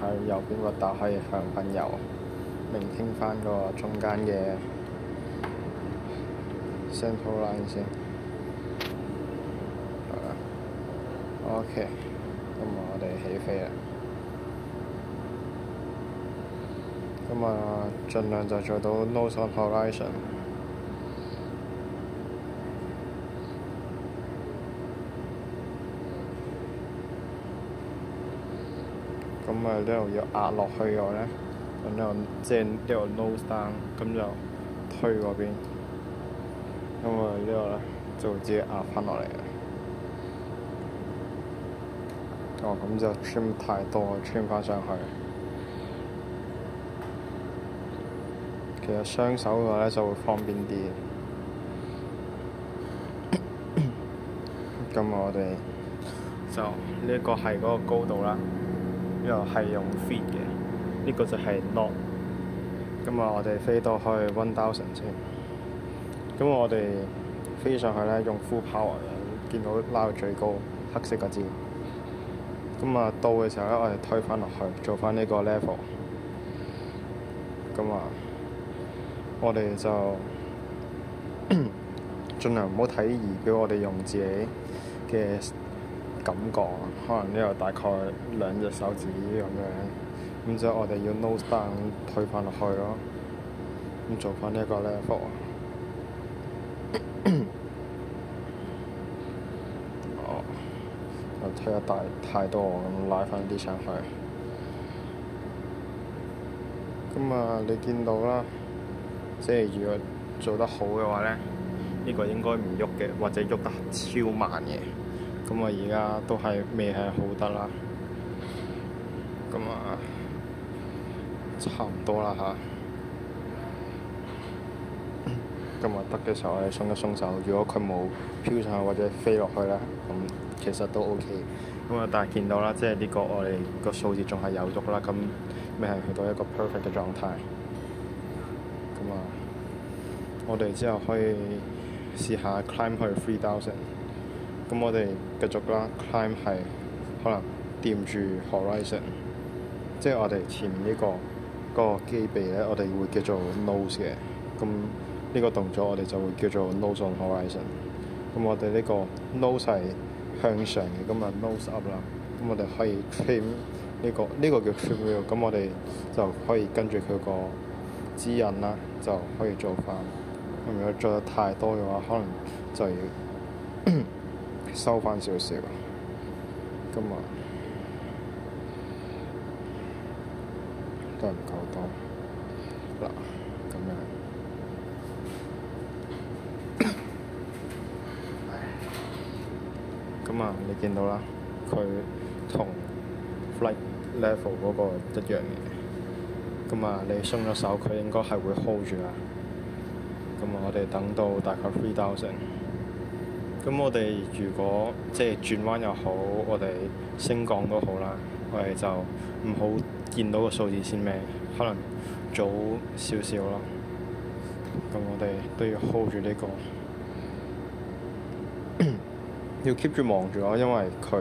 喺右邊個打可以向返右，聆聽翻個中間嘅 central line 先。OK， 咁我哋起飛啦。咁啊，盡量就做到 nose on horizon。咁啊，呢度要壓落去嘅話咧，咁呢度即係呢度 nose down，咁就推嗰邊。咁啊，呢度咧就會自己壓翻落嚟嘅。哦，咁就 trim 太多 ，trim 翻上去。其實雙手嘅話咧就會方便啲。咁我哋就呢一個係嗰個高度啦，呢個係用 feet 嘅，呢個就係 knot。咁啊，我哋飛到去 1000先。咁我哋飛上去咧用 full power 嘅，見到拉到最高黑色嗰支。咁啊，到嘅時候咧，我哋推翻落去，做翻呢個 level。咁啊，我哋就盡量唔好睇儀表，我哋用自己嘅感覺，可能呢度大概2隻手指咁樣。咁之後我哋要 nose down 推翻落去咯，咁做翻呢一個 level。推得太多，咁拉翻啲上去。咁啊，你見到啦，即係如果做得好嘅話咧，呢個應該唔喐嘅，或者喐得超慢嘅。咁啊，而家都係未係好得啦。咁啊，差唔多啦嚇。咁啊，得嘅時候我哋鬆一鬆手。如果佢冇飄上去或者飛落去咧，咁其實都 OK。咁啊，但係見到啦，即係呢個我哋個數字仲係有喐啦，咁未係去到一個 perfect 嘅狀態。咁啊，我哋之後可以試下 climb 去3000。咁我哋繼續啦 ，climb 係可能掂住 horizon， 即係我哋前面呢個機臂咧，我哋會叫做 nose 嘅。咁呢個動作我哋就會叫做 nose on horizon。咁我哋呢個 nose 係向上嘅，咁啊 nose up 啦。咁我哋可以 trim 呢個叫 trim wheel。咁我哋就可以跟住佢個指引啦，就可以做翻。咁如果做得太多嘅話，可能就要收翻少少。咁啊，都係唔夠多。嗱，咁樣。咁啊，你見到啦，佢同 flight level 嗰個一樣嘅。咁啊，你鬆咗手，佢應該係會 hold 住啦。咁啊，我哋等到大概3000。咁我哋如果即係轉彎又好，我哋升降都好啦，我哋就唔好見到個數字先咩，可能早少少咯。咁我哋都要 hold 住呢個。要 keep 住望住我，因為佢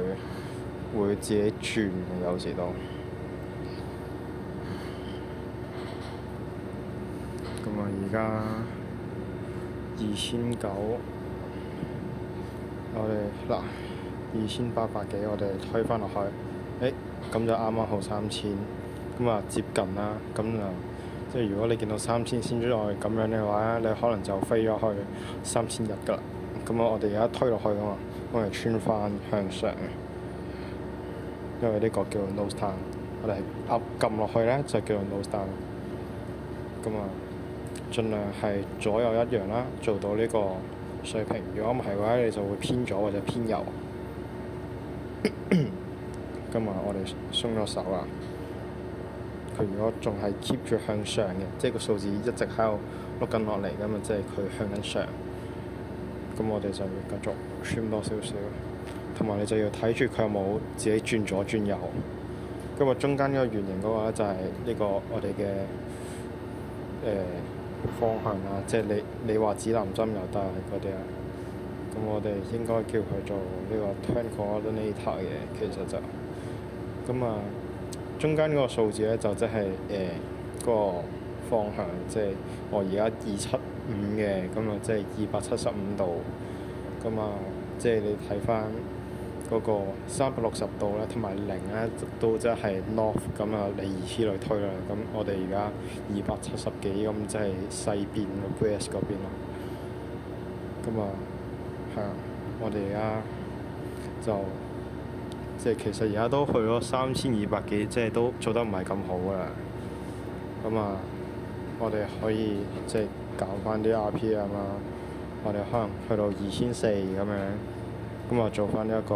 會自己轉嘅，有時都。咁啊，而家2900，我哋嗱2800幾，我哋推翻落去，咁就啱啱好3000，咁啊接近啦，咁就即係如果你見到3000先再咁樣嘅話咧，你可能就飛咗去3100㗎啦。咁啊，我哋而家推落去啊嘛。我哋穿翻向上，因為呢個叫做 nose down， 我哋係撳落去咧就叫做 nose down。咁啊，盡量係左右一樣啦，做到呢個水平。如果唔係嘅話，你就會偏左或者偏右。咁啊，我哋鬆咗手啦。佢如果仲係 keep 住向上嘅，即係個數字一直喺度碌緊落嚟咁啊，即係佢向緊上。咁我哋就要繼續 trim 多少少，同埋你就要睇住佢有冇自己轉左轉右。咁啊，中間呢個圓形嗰個咧就係呢個我哋嘅方向啦，即係你話指南針又得嗰啲啊。咁我哋應該叫佢做呢個 turn coordinator 嘅，其實就咁啊，中間嗰個數字咧就即係嗰個方向，即係我而家275嘅，咁啊即係275度，咁啊即係你睇翻嗰個360度咧，同埋0咧都即係 north，咁啊你以此類推啦。咁我哋而家270幾，咁即係西邊嘅 West 嗰邊咯。咁啊係啊，我哋而家就即係其實而家都去咗3200幾，即係都做得唔係咁好㗎啦。咁啊，我哋可以即係減翻啲 RPM 啦，我哋可能去到2400咁樣，咁啊做翻一個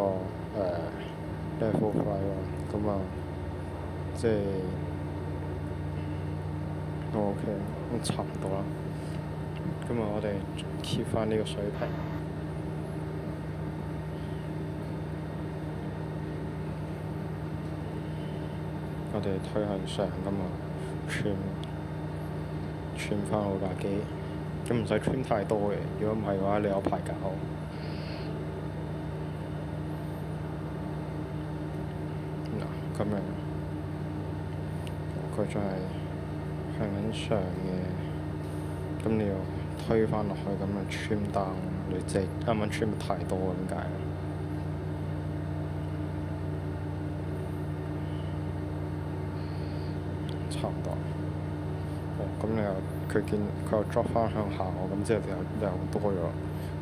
level fly 咯，咁啊即係都 OK，咁差唔多啦。咁啊，我哋 keep 翻呢個水平。我哋推向上㗎嘛，trim 翻好架機，咁唔使 trim 太多嘅。如果唔係嘅話，你有排搞。嗱，咁樣佢仲係向緊上嘅，咁你要推翻落去，咁樣 trim down，你即係啱啱 trim 得太多咁解。差唔多。咁你又佢見佢又 drop 翻向下喎，咁即係又多咗。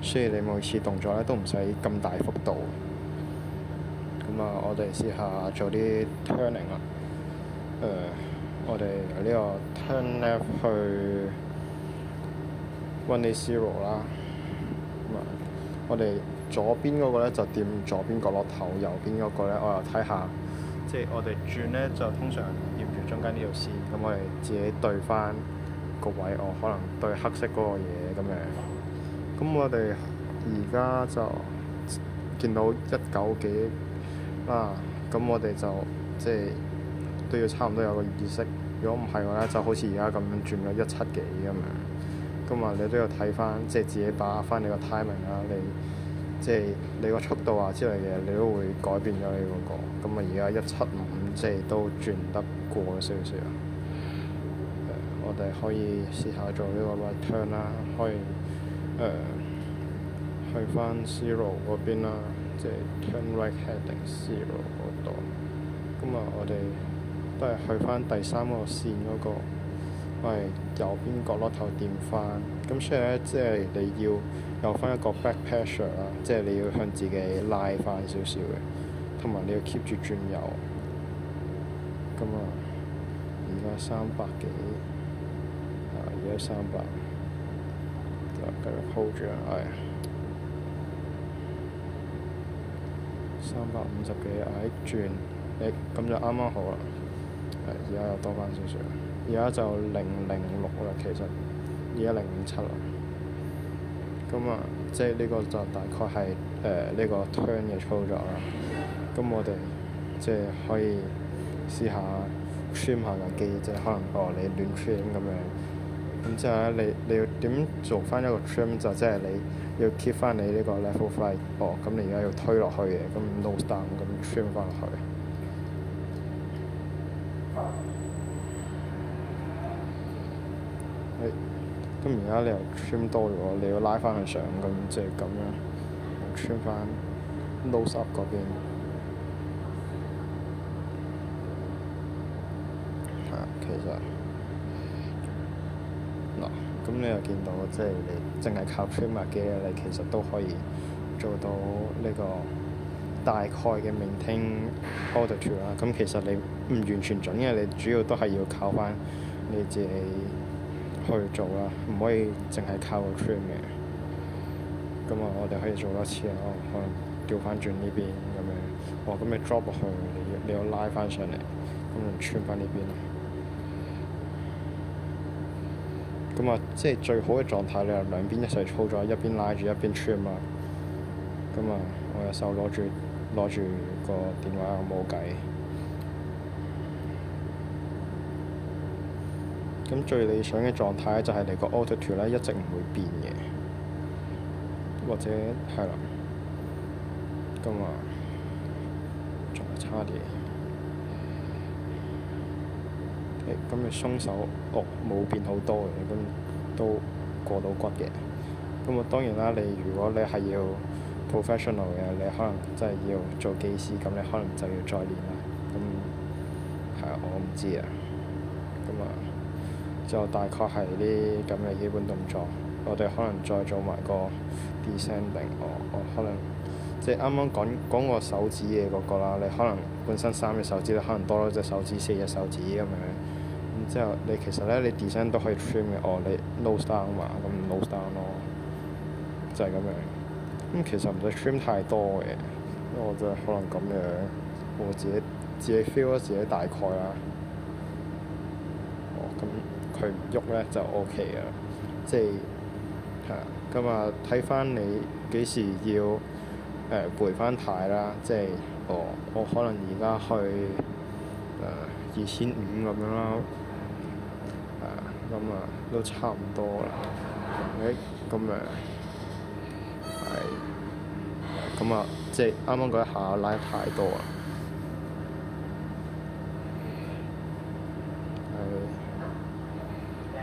所以你每次動作咧都唔使咁大幅度。咁啊，我哋試下做啲 turning 啦。我哋呢個 turn left 去 180啦。咁啊，我哋左邊嗰個咧就掂左邊角落頭，右邊嗰個咧我又睇下。即係我哋轉咧就通常掂住中間呢條線，咁我哋自己對翻個位，我可能對黑色嗰個嘢咁樣。咁我哋而家就見到19幾啦，咁我哋就即係都要差唔多有個意識。如果唔係嘅話咧，就好似而家咁樣轉咗17幾咁樣。咁啊，你都要睇翻，即係自己把握翻你個 timing 啦，即係你個速度啊之類嘅嘢，你都會改變咗你嗰個。咁啊，而家175即係都轉得過少少。我哋可以試下做呢個 right turn 啦，可以去翻 zero 嗰邊啦，即係 turn right heading zero 嗰度。咁啊，我哋都係去翻第3個線嗰個，我係右邊角落頭掂翻。咁所以咧，即係你要有翻一個 back pressure 啦，即係你要向自己拉翻少少嘅，同埋你要 keep 住轉右。咁啊，而家300幾，而家300，就繼續 hold 住啦，350幾，轉，咁就啱啱好啦。而家又多翻少少，而家就006啦，其實而家057啦。咁啊，即係呢個就大概係呢個 turn 嘅操作啦。咁我哋即係可以試下 trim 下架機，即係可能你亂 trim 咁樣。咁之後咧，你要點做翻一個 trim？就即係你要 keep 翻你呢個 level flight。咁你而家要推落去嘅，咁 nose down 咁 trim 翻落去。咁而家你又 trim 多咗，你要拉翻去上，咁即係咁樣 trim 翻 nose up 嗰邊。其實嗱，咁你又見到，即係你淨係靠 trim 架機咧，你其實都可以做到呢個大概嘅 maintain altitude 啦。咁其實你唔完全準嘅，你主要都係要靠翻你自己去做啦，唔可以淨係靠個 trim 嘅。咁啊，我哋可以做多次啦，可能調翻轉呢邊咁樣。咁你 drop 落去，你要拉翻上嚟，咁就 trim 翻呢邊啦。咁啊，即係最好嘅狀態，你係兩邊一齊操作，一邊拉住一邊 trim 啦。咁啊，我有手攞住個電話，我冇計。咁最理想嘅狀態咧，就係你個 altitude 咧一直唔會變嘅，或者係啦。咁啊，仲係差啲。咁你鬆手冇變好多嘅，咁都過到骨嘅。咁啊當然啦，如果你係要 professional 嘅，你可能真係要做機師，咁你可能就要再練啦。咁係啊，我唔知啊。咁啊，就大概係啲咁嘅基本動作。我哋可能再做埋個 descending，我可能即係啱啱講個手指嘅嗰個啦。你可能本身3隻手指，你可能多咗隻手指4隻手指咁樣。咁之後你其實咧，你 descend 都可以 trim 嘅。你 nose down 嘛，咁 nose down 咯，就係咁樣。咁其實唔使 trim 太多嘅，因為我就可能咁樣，我自己 feel 咗自己大概啦。咁佢唔喐咧就 OK 嘅，即係係啊。咁啊，睇翻你幾時要背翻軚啦，即係我可能而家去2500咁樣啦。咁啊都差唔多啦。咁係咁啊，即係啱啱嗰一下拉太多啦。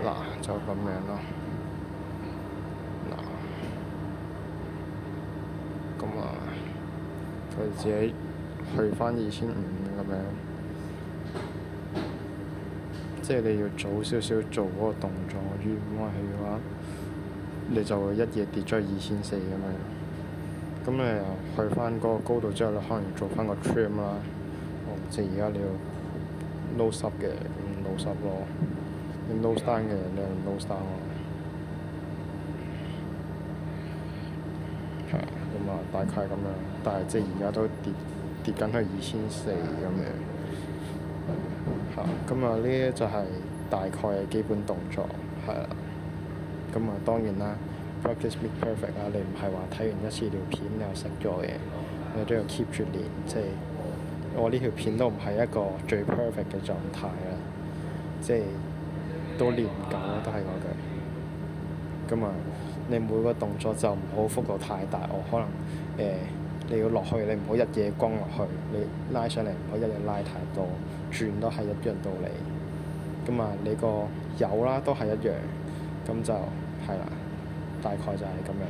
嗱，就咁樣咯。咁啊，佢自己去翻2500咁樣。即係你要早少少做嗰個動作，如果唔係嘅話，你就會一夜跌咗去2400咁樣。咁你又去翻嗰個高度之後，你可能要做翻個 trim 啦。即係而家你要 nose up 嘅，咁 nose up 咯；你 nose down 嘅，你就 nose down 咯。係啊，咁啊，大概咁樣。但係即係而家都跌緊去2400咁樣。咁啊，呢啲就係大概嘅基本動作，係啦。咁啊，當然啦 ，practice make perfect 啦。你唔係話睇完一次條片你就識咗嘅，你都要 keep 住練。即係我呢條片都唔係一個最 perfect 嘅狀態啦，即係都練唔夠啦，都係嗰句。咁啊，你每個動作就唔好幅度太大。我可能你要落去，你唔好一嘢轟落去，你拉上嚟唔好一嘢拉太多，轉都係一樣道理。咁啊，你個油啦都係一樣，咁就係啦，大概就係咁樣。